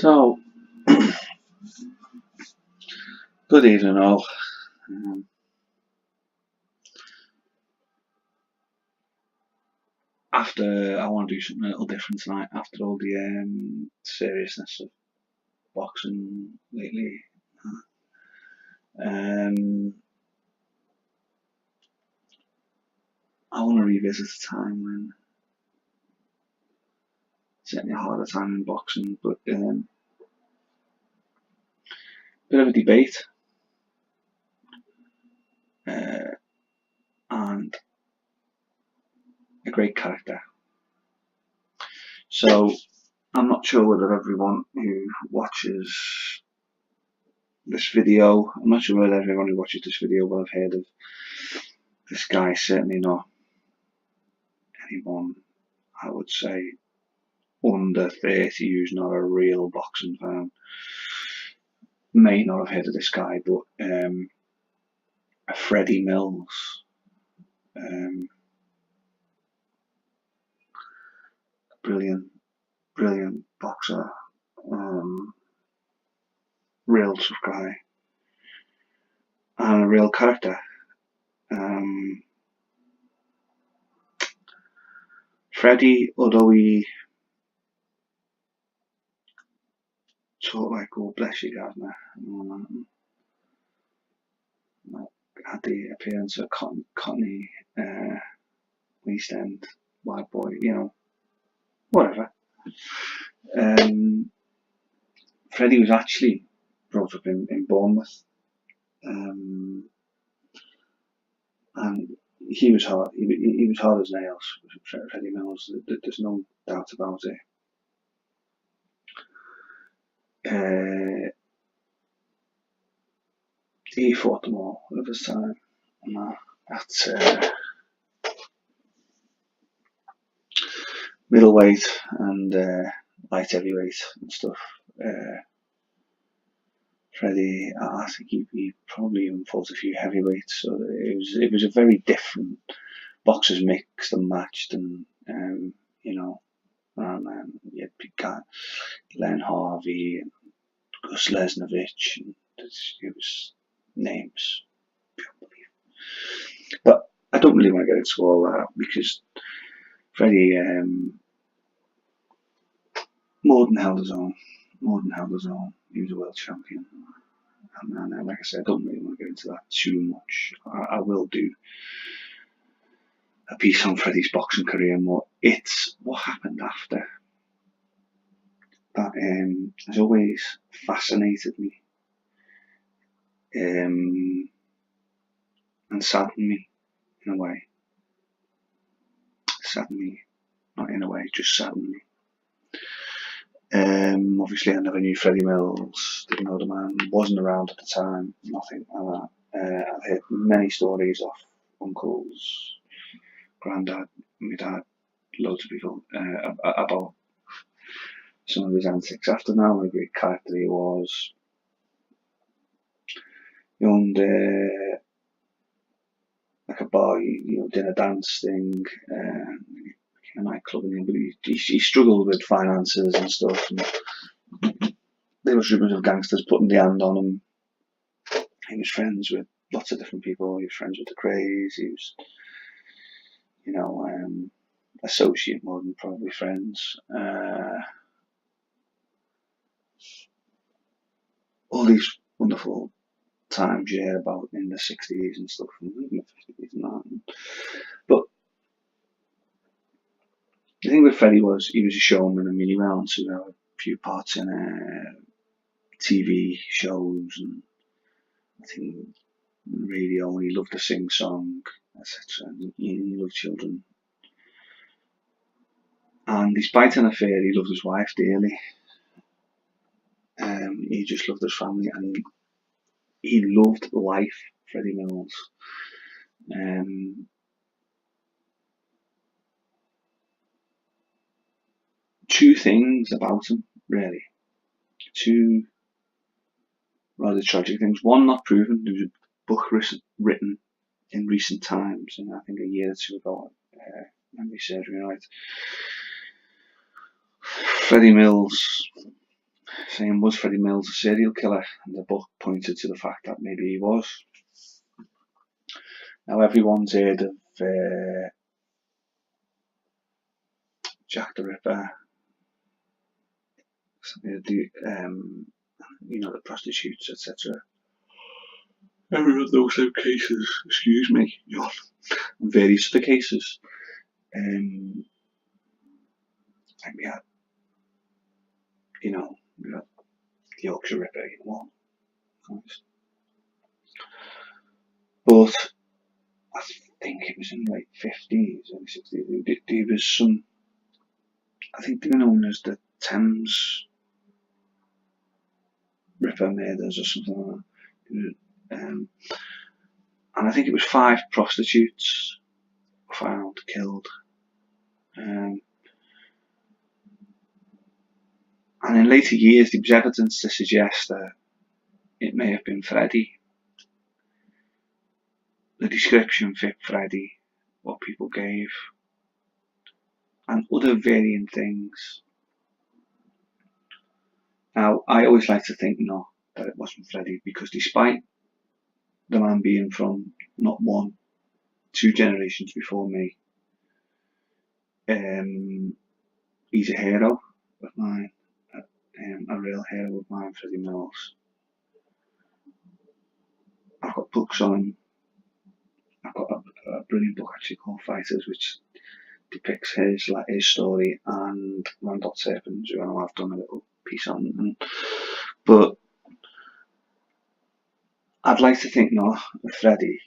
So, good evening all. Um, I want to do something a little different tonight after all the seriousness of boxing lately. Um, I want to revisit a time when certainly a harder time in boxing, but bit of a debate uh, and a great character. So I'm not sure whether everyone who watches this video, I'm not sure whether everyone who watches this video will have heard of this guy. Certainly not anyone, I would say, under 30 who's not a real boxing fan may not have heard of this guy, but Freddie Mills, um, brilliant, brilliant boxer, real tough guy, and a real character. Freddie, although he sort of like, oh bless you, Gardner, had the appearance of Cockney East End white boy, whatever. Freddie was actually brought up in Bournemouth, and he was hard. He was hard as nails, Freddie Mills. There's no doubt about it. He fought them all of his time. At middleweight and light heavyweight and stuff. Freddie, I think he probably even fought a few heavyweights. So it was a very different boxers mixed and matched, and you had big guy Len Harvey and Gus Lesnovich, and it was names beyond belief. But I don't really want to get into all that because Freddie more than held his own. More than held his own. He was a world champion. And like I said, I don't really want to get into that too much. I will do a piece on Freddie's boxing career more. It's what happened after that has always fascinated me and saddened me in a way. Saddened me, not in a way, just saddened me. Obviously, I never knew Freddie Mills, didn't know the man, wasn't around at the time, nothing like that. I've heard many stories off uncles, granddad, my dad, loads of people about some of his antics. After now, what a great character he was. He owned like a bar, dinner dance thing, a nightclub, but he struggled with finances and stuff. And there was rumours of gangsters putting the hand on him. He was friends with lots of different people. He was friends with the Crays. He was, associate more than probably friends. All these wonderful times you hear about in the 60s and stuff, and in the 50s and that. But the thing with Freddie was he was a showman. I mean, he went on to have a few parts in TV shows and I think radio, and he loved to sing song, etc. He loved children. And despite an affair, he loved his wife dearly. He just loved his family, and he loved life, Freddie Mills. Two things about him, really. Two rather tragic things. One not proven. There was a book written in recent times, and I think a year or two ago, memory serves me right. Freddie Mills saying, was Freddie Mills a serial killer? And the book pointed to the fact that maybe he was. Now everyone's heard of Jack the Ripper, the prostitutes, etc. Everyone knows those cases. Excuse me, John. And various other cases. Like we had Yorkshire Ripper, but I think it was in the late 50s, early 60s. There was some, I think they were known as the Thames Ripper murders or something like that. And I think it was 5 prostitutes found killed. And in later years, there was evidence to suggest that it may have been Freddie. The description fit Freddie, what people gave, and other varying things. Now, I always like to think not that it wasn't Freddie, because despite the man being from not 1, 2 generations before me, he's a hero of mine, a real hero of mine, Freddie Mills. I've got books on him. I've got a brilliant book actually called Fighters, which depicts his story, and Randall Serpents, who I know I've done a little piece on. But I'd like to think not of Freddie.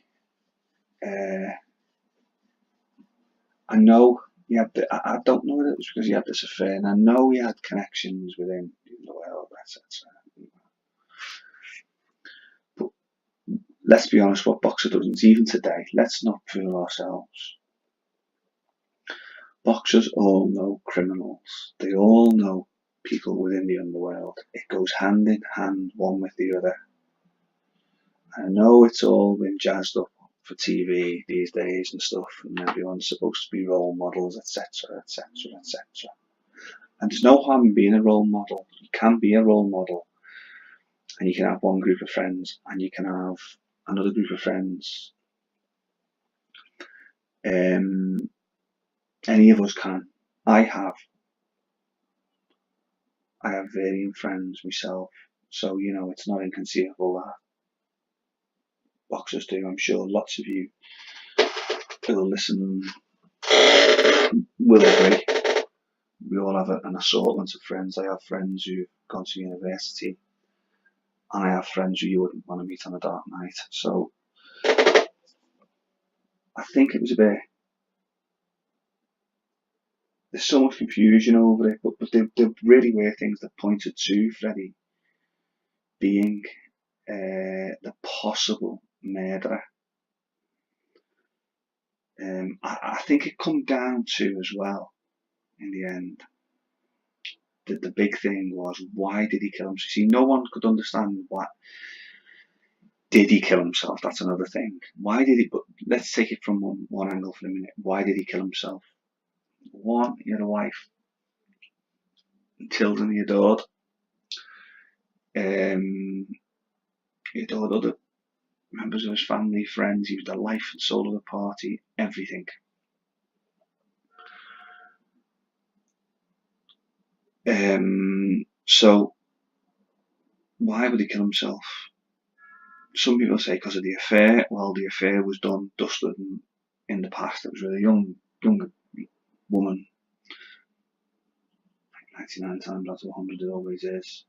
I know he had I don't know whether it was because he had this affair, and I know he had connections within the world, etc. But let's be honest, what boxer doesn't? Even today, let's not fool ourselves. Boxers all know criminals. They all know people within the underworld. It goes hand in hand, one with the other. I know it's all been jazzed up for TV these days and stuff, and everyone's supposed to be role models, etc., etc., etc. And there's no harm in being a role model. You can be a role model, and you can have one group of friends, and you can have another group of friends. Any of us can. I have varying friends myself, so it's not inconceivable that boxers do. I'm sure lots of you who will listen will agree. We all have an assortment of friends. I have friends who've gone to university, and I have friends who you wouldn't want to meet on a dark night. So I think it was a bit. There's so much confusion over it, but there really were things that pointed to Freddie being the possible murderer. I think it come down to as well, in the end, that the big thing was, why did he kill himself? See, no one could understand what. Did he kill himself? That's another thing. Why did he? But let's take it from one angle for a minute. Why did he kill himself? One, he had a wife, children he adored. He adored other members of his family, friends. He was the life and soul of the party, everything. So why would he kill himself? Some people say because of the affair. Well, the affair was done, dusted in the past. It was with a younger woman. 99 times out of 100 it always is.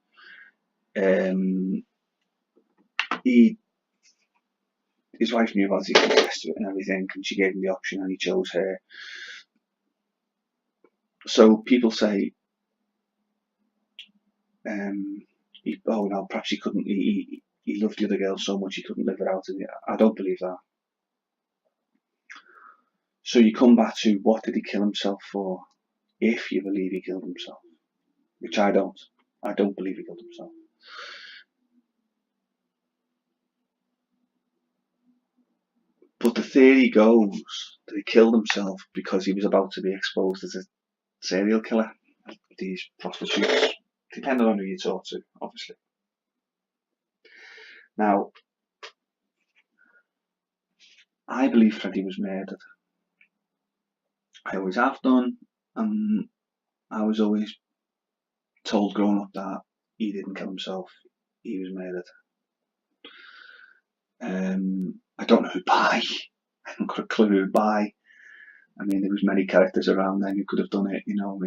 His wife knew about it, he confessed to it and everything, and she gave him the option and he chose her. So people say, perhaps he couldn't, he loved the other girl so much he couldn't live without her. I don't believe that. So you come back to, what did he kill himself for? If you believe he killed himself, which I don't. I don't believe he killed himself. But the theory goes that he killed himself because he was about to be exposed as a serial killer. These prostitutes, depending on who you talk to, obviously. Now, I believe Freddie was murdered. I always have done. I was always told growing up that he didn't kill himself, he was murdered. I don't know who by. I haven't got a clue who by. I mean, there was many characters around then who could have done it, you know.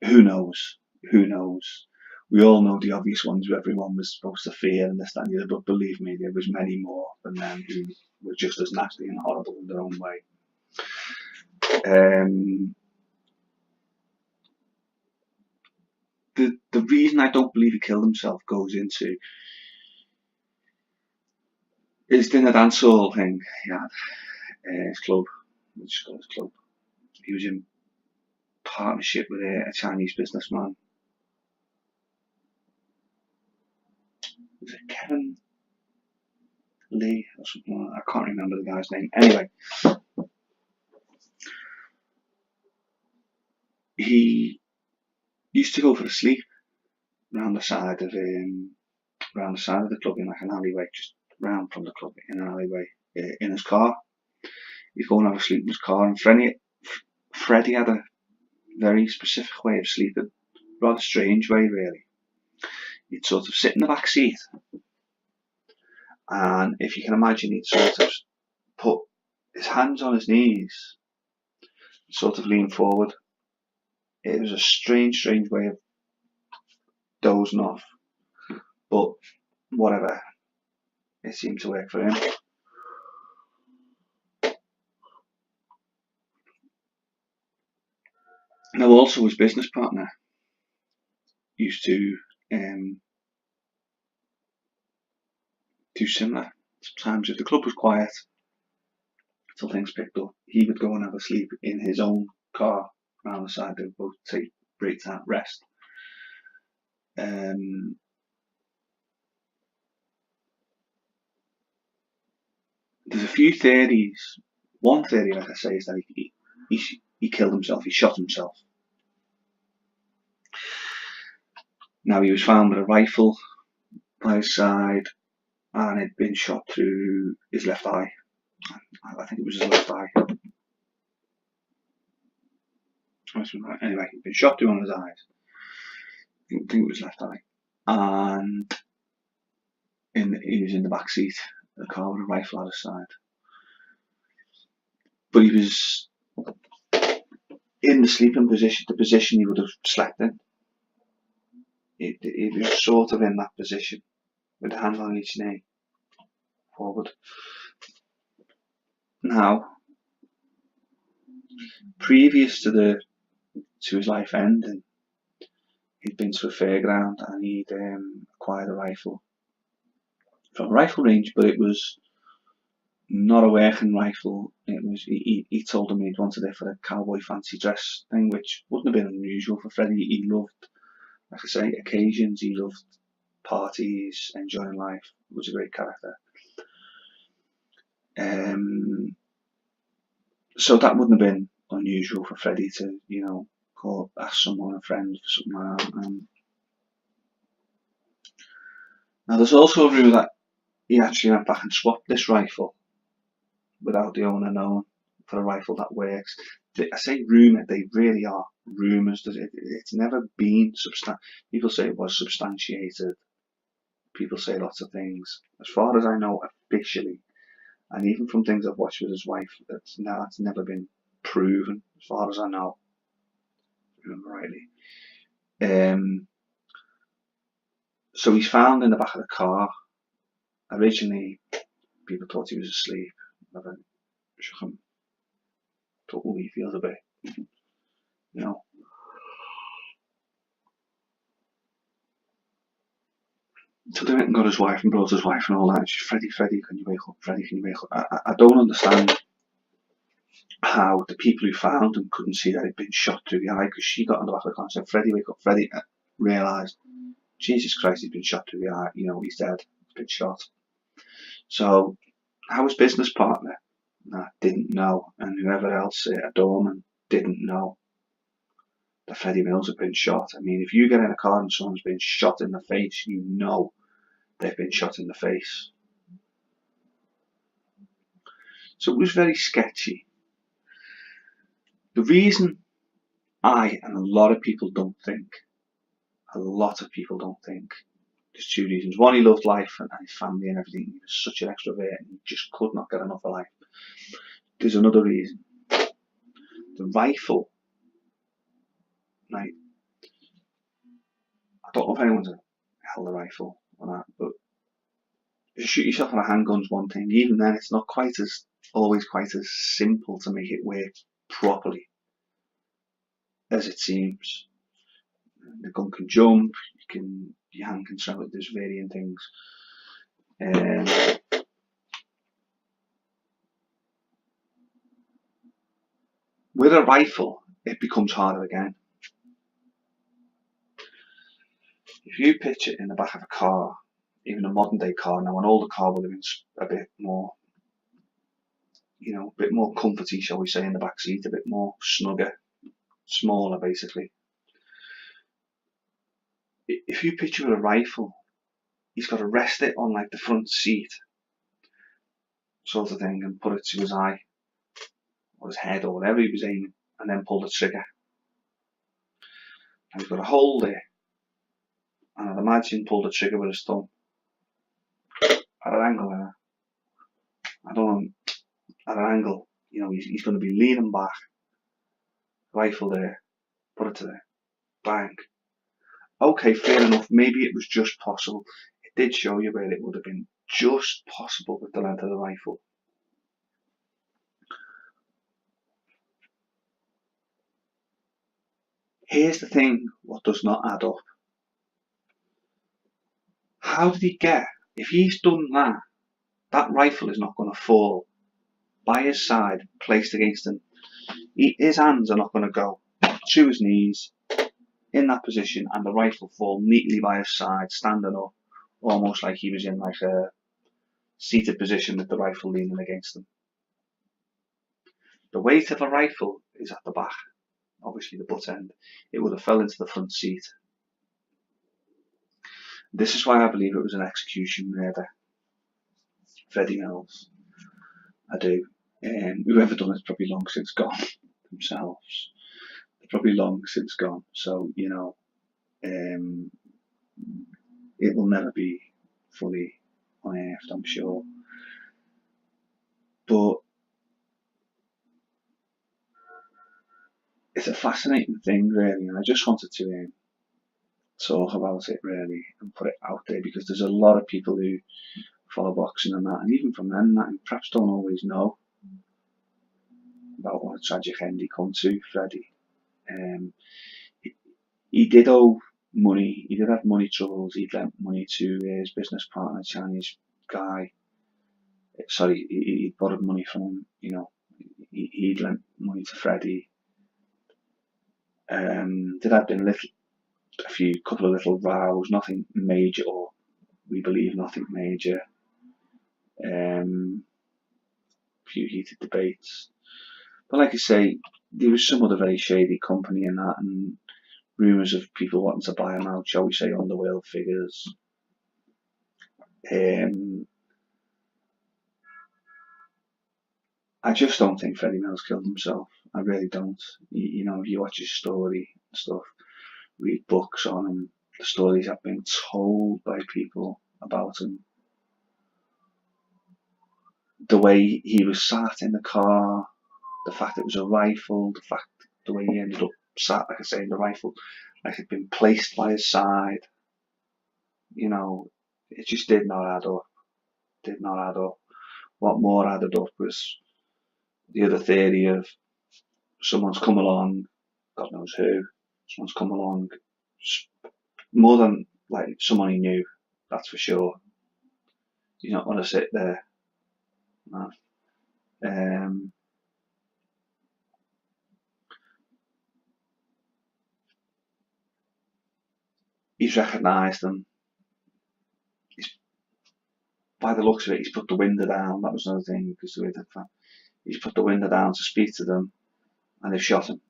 Who knows? Who knows? We all know the obvious ones who everyone was supposed to fear and this, that, and the other, but believe me, there was many more than them who were just as nasty and horrible in their own way. The reason I don't believe he killed himself goes into his dinner dance hall thing he had, his club, let's just call it his club. He was in partnership with a Chinese businessman. Was it Kevin Lee or something like that? I can't remember the guy's name. Anyway, he used to go for a sleep round the side of the club in like an alleyway, just round from the club in an alleyway in his car. He'd go and have a sleep in his car, and Freddie had a very specific way of sleeping, rather strange way really. He'd sort of sit in the back seat, and if you can imagine, he'd sort of put his hands on his knees, sort of lean forward. It was a strange way of dozing off, but whatever, it seemed to work for him. Now, also his business partner used to do similar. Sometimes if the club was quiet until things picked up, he would go and have a sleep in his own car around the side. They would both take breaks at rest. There's a few theories. One theory, like I say, is that he killed himself, he shot himself. Now, he was found with a rifle by his side, and had been shot through his left eye. I think it was his left eye. Anyway, he'd been shot through one of his eyes. I think it was left eye. And he was in the back seat of the car with a rifle at his side. But he was in the sleeping position, the position he would have slept in. He was sort of in that position, with the hand on each knee, forward. Now, previous to his life ending, he'd been to a fairground and he'd acquired a rifle from a rifle range, but it was not a working rifle. It was he told him he'd wanted it for a cowboy fancy dress thing, which wouldn't have been unusual for Freddie. He loved, like I say, occasions. He loved parties, enjoying life. He was a great character. So that wouldn't have been unusual for Freddie to, you know, ask someone, a friend, for something like that. Now, there's also a rumour that he actually went back and swapped this rifle without the owner knowing for a rifle that works. I say rumour, they really are rumours. It's never been people say it was substantiated. People say lots of things. As far as I know, officially, and even from things I've watched with his wife, it's never been proven, as far as I know. If I remember rightly. So he's found in the back of the car. Originally, people thought he was asleep. Never shook him. Totally feels a bit, you know. So they went and got his wife and brought his wife and all that. And she's, Freddie, can you wake up? Freddie, can you wake up? I don't understand how the people who found him couldn't see that he'd been shot through the eye, because she got on the back of the car and said, Freddie, wake up. Freddie realised, Jesus Christ, he's been shot through the eye. You know, he's dead. He's been shot. So, how his business partner didn't know, and whoever else, a doorman, didn't know that Freddie Mills had been shot. I mean, if you get in a car and someone's been shot in the face, you know they've been shot in the face. So it was very sketchy. The reason I and a lot of people don't think, there's two reasons. One, he loved life and his family and everything. He was such an extrovert and he just could not get enough of life. There's another reason. The rifle, right? I don't know if anyone's held a rifle or that, but to shoot yourself with a handgun's one thing. Even then, it's not always quite as simple to make it work properly as it seems. The gun can jump, your hand can travel, there's varying things. With a rifle, it becomes harder again. If you picture it in the back of a car, even a modern day car, now an older car would have been a bit more, a bit more comforty, shall we say, in the back seat, a bit more snugger, smaller basically. If you picture a rifle, he's got to rest it on like the front seat, sort of thing, and put it to his eye or his head or whatever he was aiming, and then pull the trigger. And he's got to hold it, and I'd imagine pull the trigger with his thumb at an angle there. I don't know, at an angle. He's going to be leaning back, rifle there, put it to there, bang. Okay, fair enough. Maybe it was just possible. It did show you where it would have been just possible with the length of the rifle. Here's the thing, what does not add up. How did he get, if he's done that, that rifle is not going to fall by his side, placed against him. His hands are not going to go to his knees in that position and the rifle fall neatly by his side, standing up, almost like he was in like a seated position with the rifle leaning against him. The weight of a rifle is at the back, obviously the butt end. It would have fell into the front seat. This is why I believe it was an execution murder. Freddie Mills. I do. Whoever done it's probably long since gone themselves. They're probably long since gone. So, it will never be fully unearthed, I'm sure. But it's a fascinating thing, really, and I just wanted to talk about it, really, and put it out there, because there's a lot of people who follow boxing and that, and even from them, that perhaps don't always know about what a tragic end he come to, Freddie. He did owe money, he did have money troubles, he'd lent money to his business partner, Chinese guy. Sorry, he borrowed money from him, he'd lent money to Freddie. There had been a couple of little rows, nothing major, or we believe nothing major. Few heated debates. But like I say, there was some other very shady company in that, and rumours of people wanting to buy him out, shall we say, underworld figures. I just don't think Freddie Mills killed himself. I really don't. If you watch his story and stuff, read books on him, the stories have been told by people about him. The way he was sat in the car, the fact it was a rifle, the way he ended up sat, like I say, in the rifle, like it had been placed by his side. It just did not add up. Did not add up. What more added up was the other theory of someone's come along, God knows who, someone's come along, more than like someone he knew, that's for sure. He's not going to sit there. No. He's recognised them. By the looks of it, he's put the window down. That was another thing, because the way he's put the window down to speak to them, and they've shot him.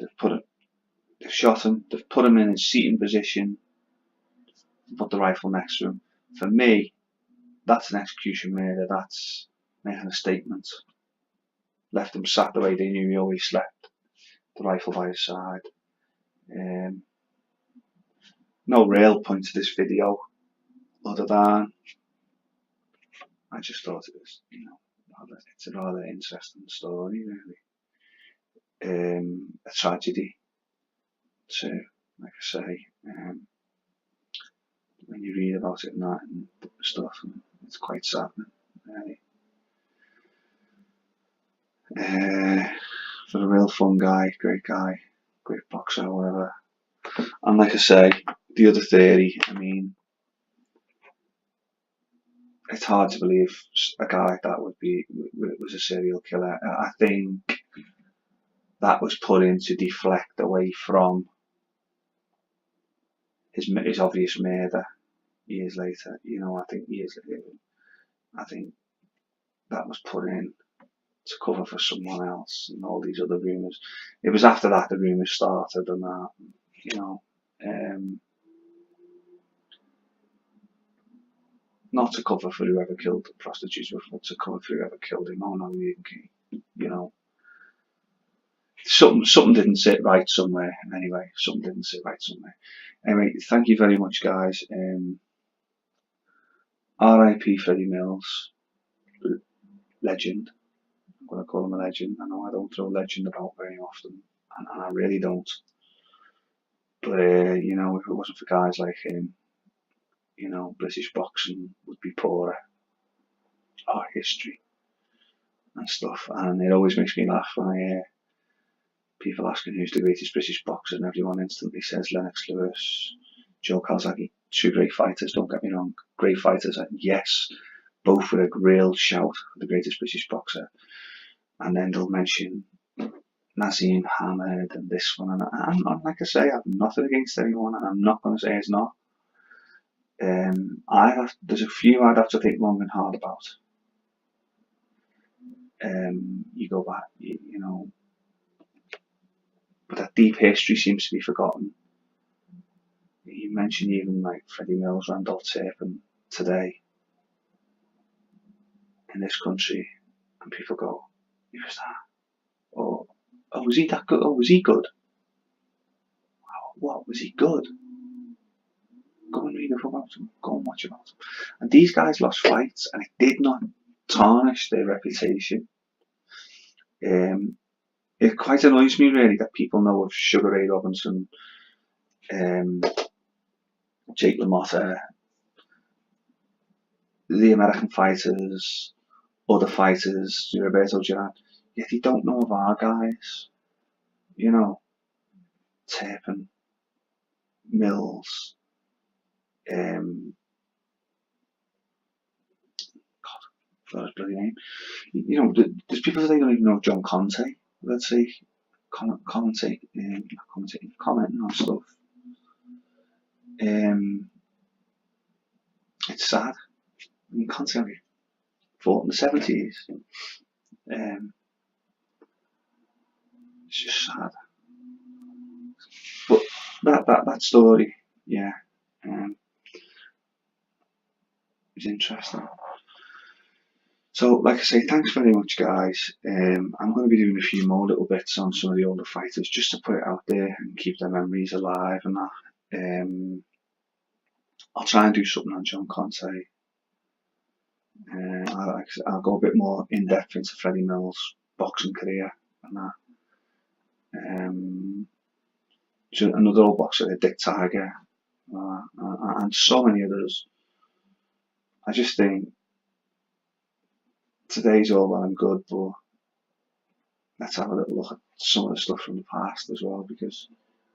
They've shot him. They've put him in his seating position. Put the rifle next to him. For me, that's an execution murder. That's making a statement. Left him sat the way they knew he always slept. The rifle by his side. No real point to this video other than I just thought it was, it's a rather interesting story, really. A tragedy too, like I say. When you read about it and that and stuff, and it's quite saddening, really. For a real fun guy, great boxer, whatever. And like I say, the other theory, I mean, it's hard to believe a guy like that was a serial killer. I think that was put in to deflect away from his obvious murder years later. I think that was put in to cover for someone else and all these other rumours. It was after that the rumours started and that, not to cover for whoever killed the prostitutes, but to cover for whoever killed him. Oh no, something didn't sit right somewhere. Anyway, something didn't sit right somewhere. Anyway, thank you very much, guys. R.I.P. Freddie Mills, legend. I'm going to call him a legend. I know I don't throw legend about very often, and I really don't. But if it wasn't for guys like him, British boxing would be poorer. Our history and stuff, and it always makes me laugh when I hear people asking who's the greatest British boxer, and everyone instantly says Lennox Lewis, Joe Calzaghe. Two great fighters, don't get me wrong, great fighters, yes, both with a real shout for the greatest British boxer. And then they'll mention Nazim Hamed and this one, and like I say, I have nothing against anyone, and I'm not going to say it's not. There's a few I'd have to think long and hard about. You go back, but that deep history seems to be forgotten. You mention even like Freddie Mills, Randolph Turpin today in this country, and people go, "Who was that? Oh, was he that good? Oh, was he good? What was he good? Go and read about him. Go and watch about him." And these guys lost fights, and it did not tarnish their reputation. It quite annoys me really that people know of Sugar Ray Robinson, Jake LaMotta, the American fighters, other fighters, Roberto Duran, yet they don't know of our guys. Turpin, Mills, God, forgot his bloody name. There's people that don't even know John Conte, let's say, commenting on stuff. It's sad. I mean, Conte fought in the 70s. It's just sad. But that story, yeah, is interesting. So, like I say, thanks very much, guys. I'm going to be doing a few more little bits on some of the older fighters just to put it out there and keep their memories alive and that. I'll try and do something on John Conte. I'll go a bit more in depth into Freddie Mills' boxing career and that. Another old boxer, Dick Tiger, and so many others. I just think today's all well and good, but let's have a little look at some of the stuff from the past as well, because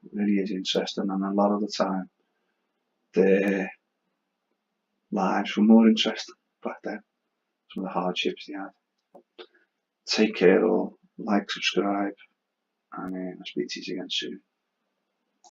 it really is interesting, and a lot of the time their lives were more interesting back then. Some of the hardships they had. Take care all, like, subscribe, and I'll speak to you again soon.